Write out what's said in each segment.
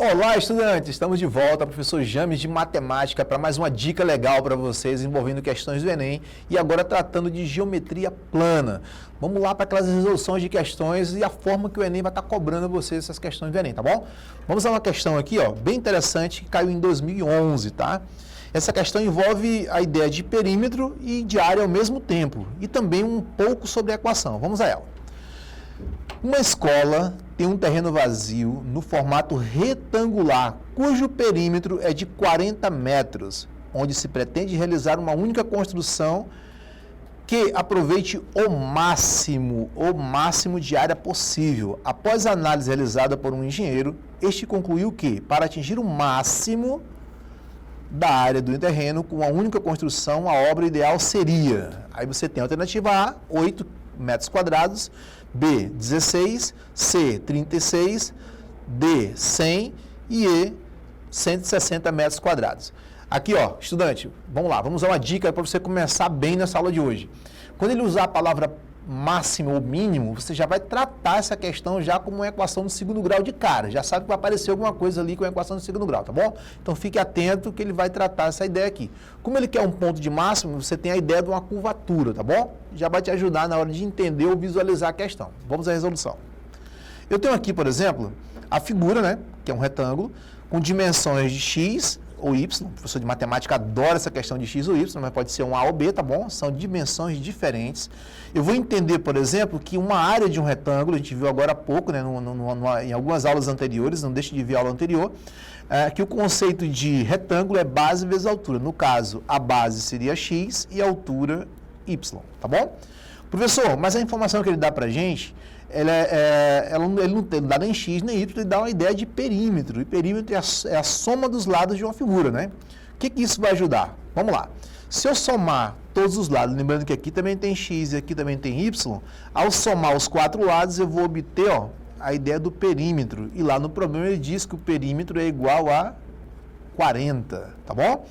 Olá, estudantes! Estamos de volta, professor James de Matemática, para mais uma dica legal para vocês envolvendo questões do Enem e agora tratando de geometria plana. Vamos lá para aquelas resoluções de questões e a forma que o Enem vai estar cobrando vocês essas questões do Enem, tá bom? Vamos a uma questão aqui, ó, bem interessante, que caiu em 2011, tá? Essa questão envolve a ideia de perímetro e de área ao mesmo tempo e também um pouco sobre a equação. Vamos a ela. Uma escola tem um terreno vazio no formato retangular, cujo perímetro é de 40 metros, onde se pretende realizar uma única construção que aproveite o máximo de área possível. Após a análise realizada por um engenheiro, este concluiu que, para atingir o máximo da área do terreno com uma única construção, a obra ideal seria... Aí você tem a alternativa A, 8 metros quadrados, B, 16, C, 36, D, 100 e E, 160 metros quadrados. Aqui, ó, estudante, vamos lá, vamos usar uma dica para você começar bem nessa aula de hoje. Quando ele usar a palavra máximo ou mínimo, você já vai tratar essa questão já como uma equação de segundo grau de cara. Já sabe que vai aparecer alguma coisa ali com a equação de segundo grau, tá bom? Então fique atento que ele vai tratar essa ideia aqui. Como ele quer um ponto de máximo, você tem a ideia de uma curvatura, tá bom? Já vai te ajudar na hora de entender ou visualizar a questão. Vamos à resolução. Eu tenho aqui, por exemplo, a figura, né, que é um retângulo, com dimensões de x ou y. O professor de matemática adora essa questão de x ou y, mas pode ser um A ou B, tá bom? São dimensões diferentes. Eu vou entender, por exemplo, que uma área de um retângulo, a gente viu agora há pouco, né, em algumas aulas anteriores, não deixe de ver a aula anterior, que o conceito de retângulo é base vezes altura. No caso, a base seria x e a altura y, tá bom? Professor, mas a informação que ele dá pra gente, ele não dá nem x nem y, ele dá uma ideia de perímetro. E perímetro é a soma dos lados de uma figura, né? O que isso vai ajudar? Vamos lá. Se eu somar todos os lados, lembrando que aqui também tem x e aqui também tem y, ao somar os quatro lados eu vou obter, ó, a ideia do perímetro. E lá no problema ele diz que o perímetro é igual a 40, tá bom?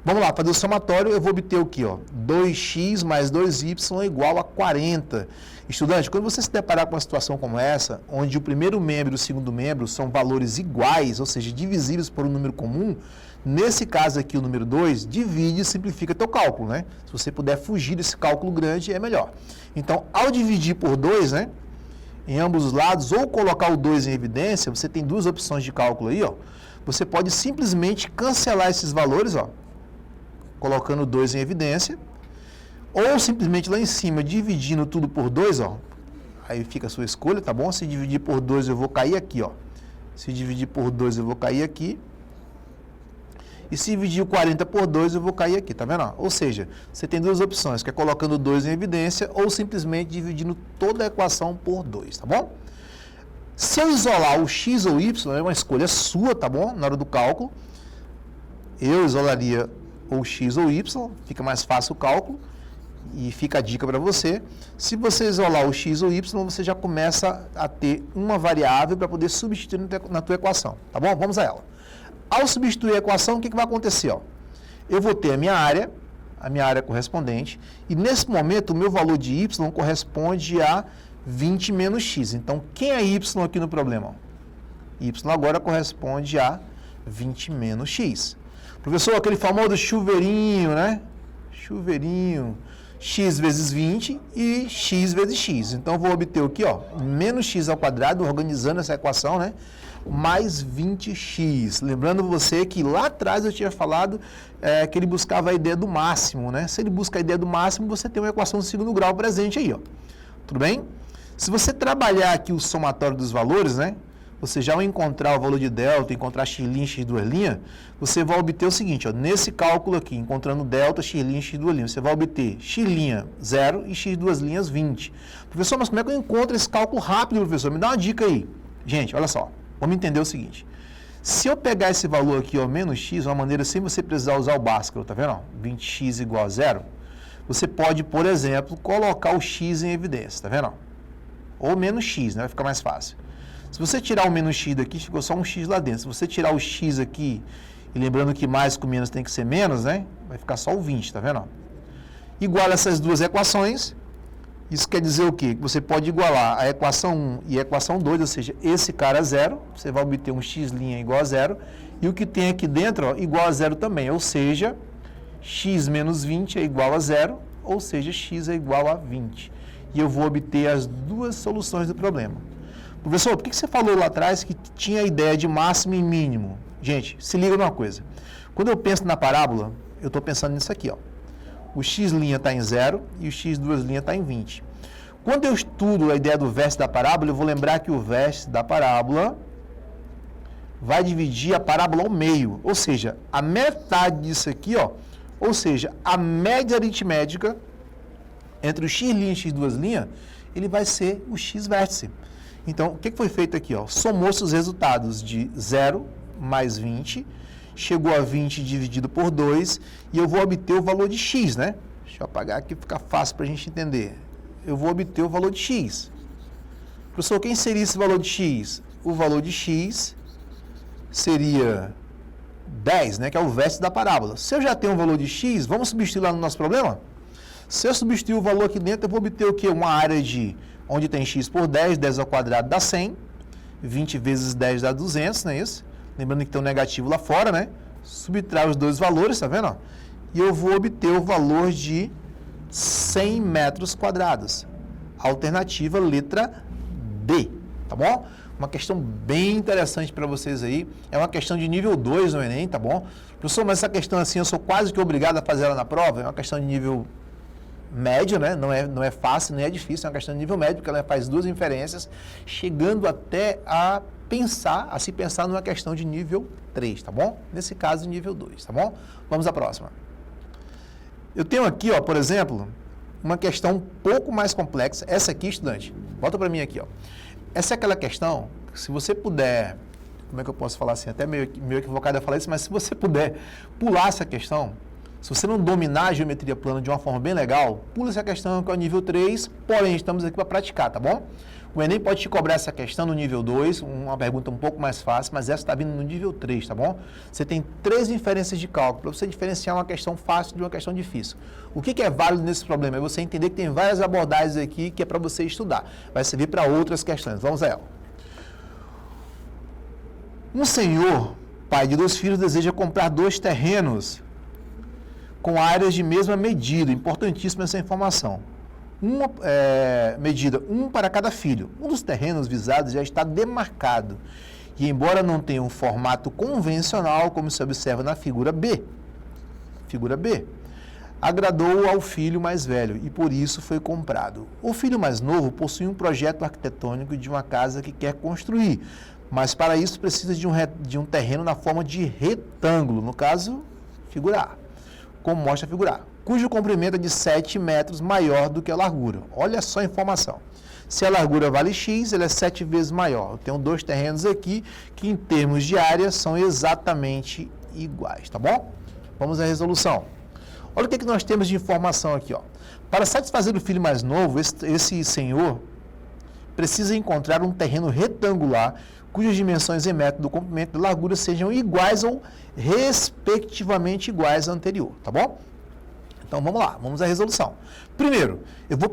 Vamos lá, fazer o somatório, eu vou obter o quê? Ó? 2x mais 2y é igual a 40. Estudante, quando você se deparar com uma situação como essa, onde o primeiro membro e o segundo membro são valores iguais, ou seja, divisíveis por um número comum, nesse caso aqui, o número 2, divide e simplifica teu cálculo, né? Se você puder fugir desse cálculo grande, é melhor. Então, ao dividir por 2, né, em ambos os lados, ou colocar o 2 em evidência, você tem duas opções de cálculo aí, ó. Você pode simplesmente cancelar esses valores, ó, colocando 2 em evidência, ou simplesmente lá em cima, dividindo tudo por 2, ó, aí fica a sua escolha, tá bom? Se dividir por 2, eu vou cair aqui, ó. Se dividir por 2, eu vou cair aqui. E se dividir o 40 por 2, eu vou cair aqui, tá vendo? Ou seja, você tem duas opções, que é colocando 2 em evidência, ou simplesmente dividindo toda a equação por 2, tá bom? Se eu isolar o x ou y, é uma escolha sua, tá bom? Na hora do cálculo, eu isolaria ou x ou y, fica mais fácil o cálculo e fica a dica para você. Se você isolar o x ou y, você já começa a ter uma variável para poder substituir na tua equação, tá bom? Vamos a ela. Ao substituir a equação, o que vai acontecer? Ó? Eu vou ter a minha área correspondente, e nesse momento o meu valor de y corresponde a 20 menos x. Então, quem é y aqui no problema? Y agora corresponde a 20 menos x. Professor, aquele famoso chuveirinho, né? Chuveirinho, x vezes 20 e x vezes x. Então, eu vou obter o quê? Ó? Menos x ao quadrado, organizando essa equação, né? Mais 20x. Lembrando você que lá atrás eu tinha falado que ele buscava a ideia do máximo, né? Se ele busca a ideia do máximo, você tem uma equação de segundo grau presente aí, ó. Tudo bem? Se você trabalhar aqui o somatório dos valores, né? Você já ao encontrar o valor de delta, encontrar x', x', você vai obter o seguinte, ó, nesse cálculo aqui, encontrando delta, x', x', você vai obter x' 0 e x', 20. Professor, mas como é que eu encontro esse cálculo rápido, professor? Me dá uma dica aí. Gente, olha só, vamos entender o seguinte. Se eu pegar esse valor aqui, ó, menos x, uma maneira sem você precisar usar o Bhaskara, tá vendo? Ó, 20x igual a 0, você pode, por exemplo, colocar o x em evidência, tá vendo? Ou menos x, né? Vai ficar mais fácil. Se você tirar o menos x daqui, ficou só um x lá dentro. Se você tirar o x aqui, e lembrando que mais com menos tem que ser menos, né? Vai ficar só o 20, tá vendo? Igual essas duas equações, Isso quer dizer o quê? Que você pode igualar a equação 1 e a equação 2, ou seja, esse cara a zero, você vai obter um x' igual a zero, e o que tem aqui dentro, ó, igual a zero também, ou seja, x menos 20 é igual a zero, ou seja, x é igual a 20. E eu vou obter as duas soluções do problema. Professor, por que você falou lá atrás que tinha a ideia de máximo e mínimo? Gente, se liga numa coisa. Quando eu penso na parábola, eu estou pensando nisso aqui, ó. O x' está em 0 e o x' está em 20. Quando eu estudo a ideia do vértice da parábola, eu vou lembrar que o vértice da parábola vai dividir a parábola ao meio. Ou seja, a metade disso aqui, ó, ou seja, a média aritmética entre o x' e o x', ele vai ser o x vértice. Então, o que foi feito aqui? Ó? Somou-se os resultados de 0 mais 20, chegou a 20 dividido por 2, e eu vou obter o valor de x, né? Deixa eu apagar aqui, fica fácil para a gente entender. Eu vou obter o valor de x. Professor, quem seria esse valor de x? O valor de x seria 10, né? Que é o vértice da parábola. Se eu já tenho um valor de x, vamos substituir lá no nosso problema? Se eu substituir o valor aqui dentro, eu vou obter o quê? Uma área de onde tem x por 10, 10 ao quadrado dá 100, 20 vezes 10 dá 200, não é isso? Lembrando que tem um negativo lá fora, né? Subtrai os dois valores, tá vendo? E eu vou obter o valor de 100 metros quadrados. Alternativa letra D, tá bom? Uma questão bem interessante para vocês aí. É uma questão de nível 2 no Enem, tá bom? Professor, mas essa questão assim, eu sou quase que obrigado a fazer ela na prova. É uma questão de nível médio, né? Não é fácil, nem é difícil. É uma questão de nível médio, porque ela faz duas inferências, chegando até a se pensar numa questão de nível 3, tá bom? Nesse caso, nível 2, tá bom? Vamos à próxima. Eu tenho aqui, ó, por exemplo, uma questão um pouco mais complexa. Essa aqui, estudante, volta para mim aqui, ó. Essa é aquela questão, se você puder, como é que eu posso falar assim, até meio equivocado a falar isso, mas se você puder pular essa questão, se você não dominar a geometria plana de uma forma bem legal, pula essa questão que é o nível 3, porém estamos aqui para praticar, tá bom? O Enem pode te cobrar essa questão no nível 2, uma pergunta um pouco mais fácil, mas essa está vindo no nível 3, tá bom? Você tem 3 inferências de cálculo para você diferenciar uma questão fácil de uma questão difícil. O que é válido nesse problema? É você entender que tem várias abordagens aqui que é para você estudar. Vai servir para outras questões. Vamos a ela. Um senhor, pai de 2 filhos, deseja comprar 2 terrenos com áreas de mesma medida. Importantíssima essa informação. Medida, um para cada filho. Um dos terrenos visados já está demarcado e, embora não tenha um formato convencional, como se observa na figura B, agradou ao filho mais velho e por isso foi comprado. O filho mais novo possui um projeto arquitetônico de uma casa que quer construir, mas para isso precisa de um terreno na forma de retângulo, no caso, figura A, como mostra a figura A, cujo comprimento é de 7 metros maior do que a largura. Olha só a informação. Se a largura vale x, ele é 7 vezes maior. Eu tenho 2 terrenos aqui que, em termos de área, são exatamente iguais, tá bom? Vamos à resolução. Olha o que nós temos de informação aqui, ó. Para satisfazer o filho mais novo, esse senhor precisa encontrar um terreno retangular cujas dimensões em metro do comprimento e da largura sejam iguais ou respectivamente iguais à anterior, tá bom? Então, vamos lá, vamos à resolução. Primeiro, eu vou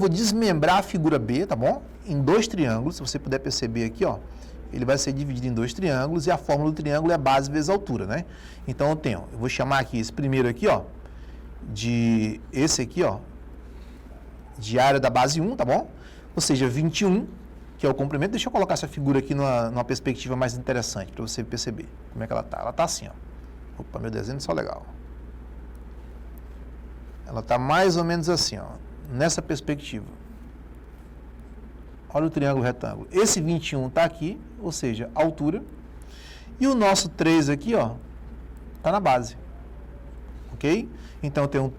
desmembrar a figura B, tá bom? Em 2 triângulos, se você puder perceber aqui, ó, ele vai ser dividido em 2 triângulos e a fórmula do triângulo é a base vezes a altura, né? Então, eu vou chamar aqui esse primeiro aqui, ó, de área da base 1, tá bom? Ou seja, 21, que é o comprimento. Deixa eu colocar essa figura aqui numa perspectiva mais interessante, para você perceber como é que ela tá. Ela tá assim, ó. Opa, meu desenho só legal. Ela está mais ou menos assim, ó, nessa perspectiva. Olha o triângulo retângulo. Esse 21 está aqui, ou seja, a altura. E o nosso 3 aqui, ó, está na base. Ok? Então, eu tenho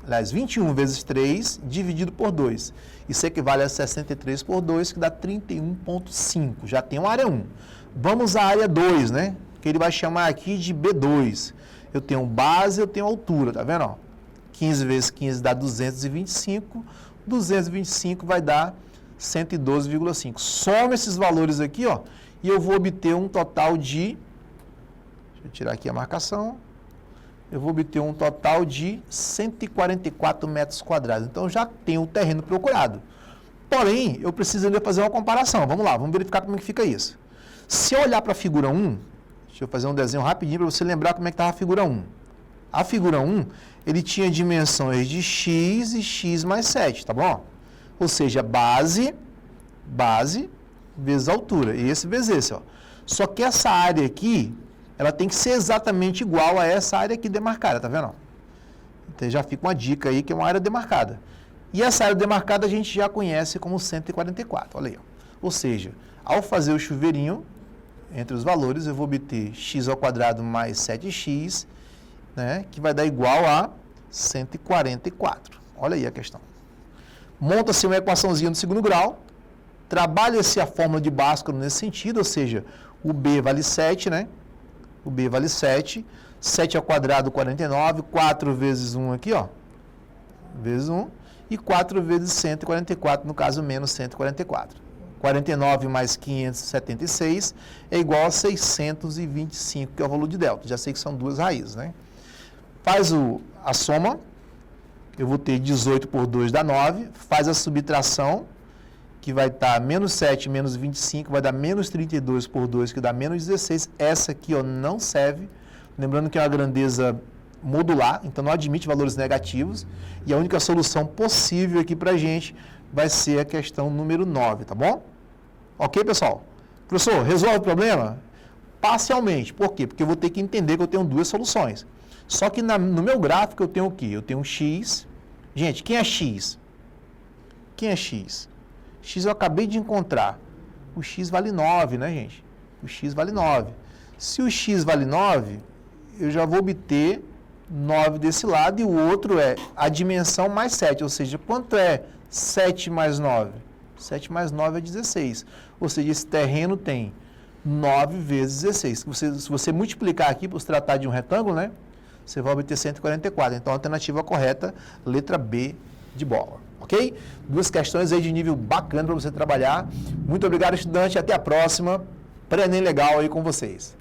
21 vezes 3 dividido por 2. Isso equivale a 63 por 2, que dá 31,5. Já tem uma área 1. Vamos à área 2, né? Que ele vai chamar aqui de B2. Eu tenho base, eu tenho altura, tá vendo? Ó? 15 vezes 15 dá 225. 225 vai dar 112,5. Soma esses valores aqui, ó, e eu vou obter um total de... Deixa eu tirar aqui a marcação. eu vou obter um total de 144 metros quadrados. Então, já tenho o terreno procurado. Porém, eu preciso ainda fazer uma comparação. Vamos lá, vamos verificar como é que fica isso. Se eu olhar para a figura 1, deixa eu fazer um desenho rapidinho para você lembrar como é que estava a figura 1. A figura 1, ele tinha dimensões de x e x mais 7, tá bom? Ou seja, base vezes altura, esse vezes esse, ó. Só que essa área aqui, ela tem que ser exatamente igual a essa área aqui demarcada, tá vendo? Então já fica uma dica aí que é uma área demarcada. E essa área demarcada a gente já conhece como 144, olha aí, ó. Ou seja, ao fazer o chuveirinho entre os valores, eu vou obter x ao quadrado mais 7x, né, que vai dar igual a 144. Olha aí a questão. Monta-se uma equaçãozinha do segundo grau, trabalha-se a fórmula de Bhaskara nesse sentido, ou seja, o B vale 7, né? O B vale 7, 7 ao quadrado 49, 4 vezes 1 aqui, ó, vezes 1, e 4 vezes 144, no caso menos 144. 49 mais 576 é igual a 625, que é o valor de delta. Já sei que são duas raízes, né? Faz a soma, eu vou ter 18 por 2 dá 9, faz a subtração, que vai estar menos 7 menos 25, vai dar menos 32 por 2, que dá menos 16. Essa aqui, ó, não serve. Lembrando que é uma grandeza modular, então não admite valores negativos. E a única solução possível aqui para a gente vai ser a questão número 9, tá bom? Ok, pessoal? Professor, resolve o problema? Parcialmente. Por quê? Porque eu vou ter que entender que eu tenho duas soluções. Só que no meu gráfico eu tenho o quê? Eu tenho um x. Gente, quem é x? Quem é x? X eu acabei de encontrar. O x vale 9, né, gente? O x vale 9. Se o x vale 9, eu já vou obter 9 desse lado e o outro é a dimensão mais 7. Ou seja, quanto é 7 mais 9? 7 mais 9 é 16. Ou seja, esse terreno tem 9 vezes 16. Se você multiplicar aqui para se tratar de um retângulo, né? Você vai obter 144. Então, a alternativa correta, letra B de bola. Ok? Duas questões aí de nível bacana para você trabalhar. Muito obrigado, estudante. Até a próxima. Pré-ENEM legal aí com vocês.